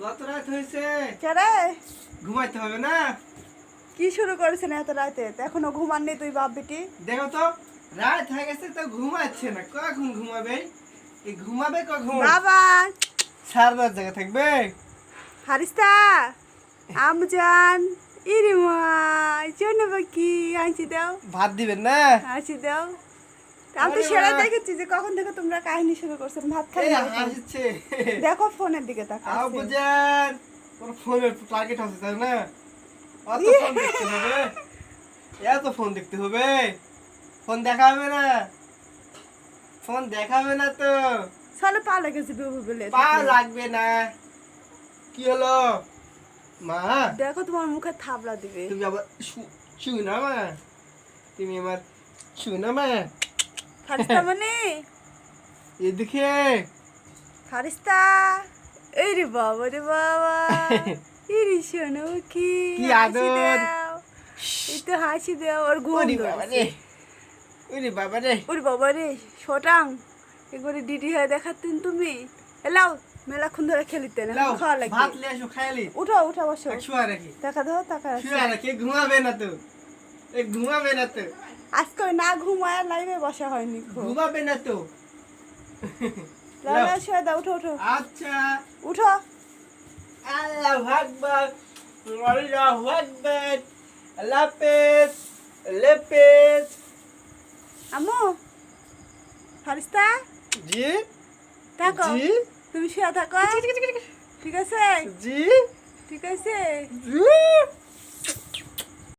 কত রাত হয়েছে? কেরে ঘুমাইতে হবে না? কি শুরু করেছেন এত রাতে? এখনো ঘুমাননি তুই বাপ বেটি? দেখো তো, রাত হয়ে গেছে তো ঘুমাচ্ছে না। কখন ঘুমাবে? এই ঘুমাবে কখন? বাবা সারা রাত জায়গা থাকবে? হারিস্তা আমজান ইরে মা চোনা বাকি হাসি দাও ভাত দিবেন না? হাসি দাও। আমি তো আরে সেটা বাহ। দেখেছি যে কখন থেকে তোমরা কাহিনী শুরু করছেন ভাত খাই এই না এখন। হাসছে। দেখো ফোনের দিকে তাকাও আব্বুজান, ওর ফোনের টার্গেট আছে তাই না? অত ফোন দেখতে হবে? এত ফোন দেখতে হবে? ফোন দেখাবে না? ফোন দেখাবে না তো? চলো পা লেগেছে বেবু বলে পা লাগবে না। কি হলো মা? দেখো তোমার মুখে থাবলা দিবে। তুমি আবার শুনা মা? তুমি আমার শুনা মা? ফারিস্তা মানে এদিকে ফারিস্তা এই রে বাবা রে বাবা ইরি শোনো কি কি হাসি আদর। দাও। এই তো হাসি দাও ওর ঘুম ওরে বাবা রে, ওরে বাবা রে। ওরে বাবা রে শটাং একবারে ডিডি হয়ে দেখাতেন তুমি। এলাও মেলাক্ষণ ধরে খেলিতেন লাও, খাওয়া লাগে। ভাত লিয়ে আসো খাইলি। উঠো উঠো বসো শুয়া রাখি। দেখা দাও টাকা শুয়া রাখি, ঘুমাবে না তো। এ ঘুমাবে না তো। আজকে না ঘুমায় লাইভে বসা হয়নি খুব। ঘুমাবে না তো। লাইভে শুয়ে দাও উঠো উঠো আচ্ছা। উঠো। আল্লাহু আকবার, আল্লাহু আকবার। আল্লাহ হাফেজ, আল্লাহ হাফেজ। আম্মু ফারিস্তা জি থাকো জি তুমি শুয়ে থাকো ঠিক আছে জি ঠিক আছে জি।